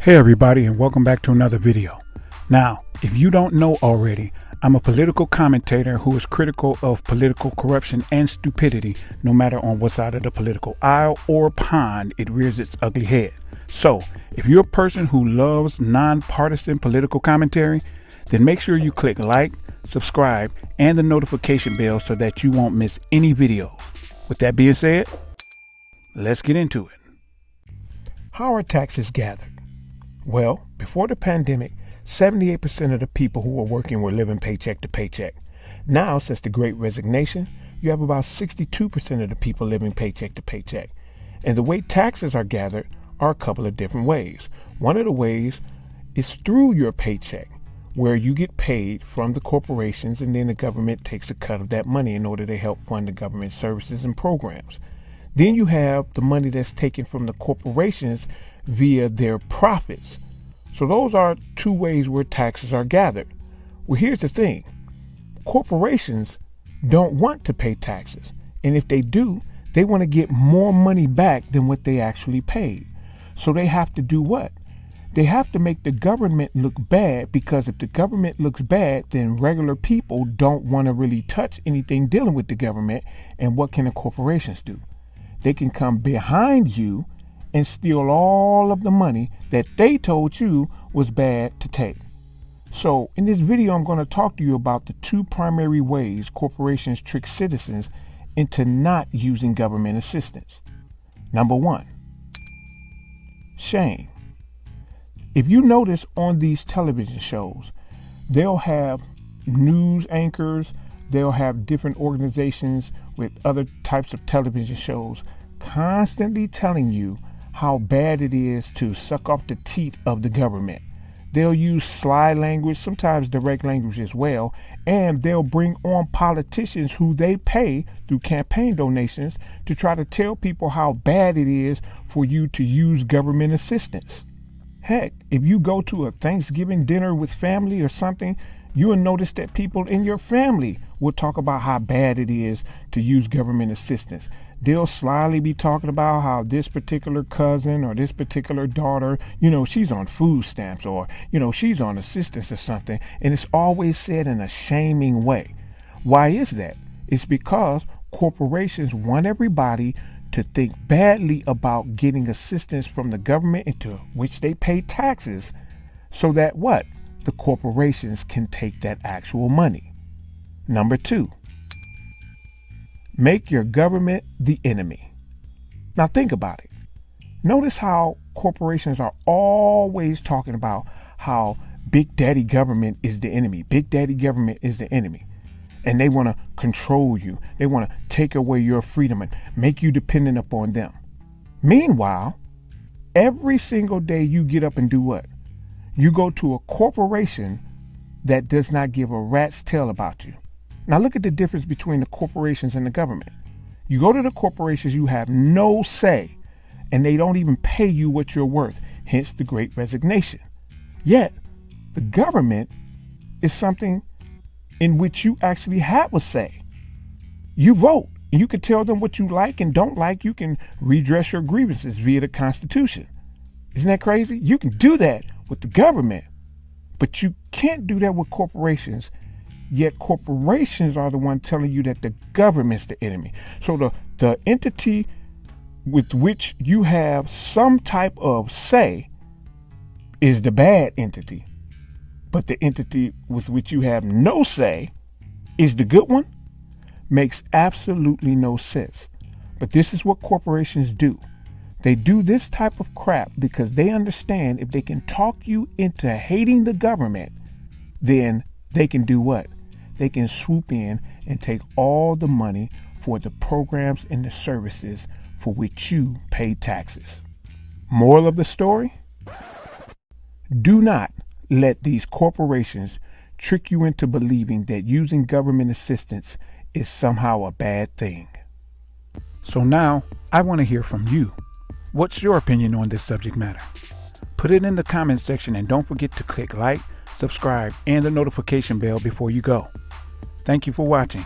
Hey everybody, and welcome back to another video. Now, if you don't know already, I'm a political commentator who is critical of political corruption and stupidity, no matter on what side of the political aisle or pond it rears its ugly head. So, if you're a person who loves nonpartisan political commentary, then make sure you click like, subscribe, and the notification bell so that you won't miss any videos. With that being said, let's get into it. How are taxes gathered? Well, before the pandemic, 78% of the people who were working were living paycheck to paycheck. Now, since the Great Resignation, you have about 62% of the people living paycheck to paycheck. And the way taxes are gathered are a couple of different ways. One of the ways is through your paycheck, where you get paid from the corporations and then the government takes a cut of that money in order to help fund the government services and programs. Then you have the money that's taken from the corporations via their profits. So those are two ways where taxes are gathered. Well, here's the thing. Corporations don't want to pay taxes. And if they do, they want to get more money back than what they actually paid. So they have to do what? They have to make the government look bad, because if the government looks bad, then regular people don't want to really touch anything dealing with the government. And what can the corporations do? They can come behind you and steal all of the money that they told you was bad to take. So in this video, I'm going to talk to you about the two primary ways corporations trick citizens into not using government assistance. Number one, shame. If you notice on these television shows, they'll have news anchors, they'll have different organizations with other types of television shows constantly telling you how bad it is to suck off the teeth of the government. They'll use sly language, sometimes direct language as well, and they'll bring on politicians who they pay through campaign donations to try to tell people how bad it is for you to use government assistance. Heck, if you go to a Thanksgiving dinner with family or something, you will notice that people in your family will talk about how bad it is to use government assistance. They'll slyly be talking about how this particular cousin or this particular daughter, she's on food stamps, or, she's on assistance or something. And it's always said in a shaming way. Why is that? It's because corporations want everybody to think badly about getting assistance from the government into which they pay taxes, so that what? The corporations can take that actual money. Number two, make your government the enemy. Now think about it. Notice how corporations are always talking about how Big Daddy government is the enemy. Big Daddy government is the enemy. And they want to control you. They want to take away your freedom and make you dependent upon them. Meanwhile, every single day you get up and do what? You go to a corporation that does not give a rat's tail about you. Now look at the difference between the corporations and the government. You go to the corporations, you have no say, and they don't even pay you what you're worth, hence the Great Resignation. Yet, the government is something in which you actually have a say. You vote, and you can tell them what you like and don't like. You can redress your grievances via the Constitution. Isn't that crazy? You can do that with the government, but you can't do that with corporations. Yet corporations are the one telling you that the government's the enemy. So the entity with which you have some type of say is the bad entity. But the entity with which you have no say is the good one. Makes absolutely no sense. But this is what corporations do. They do this type of crap because they understand if they can talk you into hating the government, then they can do what? They can swoop in and take all the money for the programs and the services for which you pay taxes. Moral of the story? Do not let these corporations trick you into believing that using government assistance is somehow a bad thing. So now I want to hear from you. What's your opinion on this subject matter? Put it in the comments section, and don't forget to click like, subscribe, and the notification bell before you go. Thank you for watching.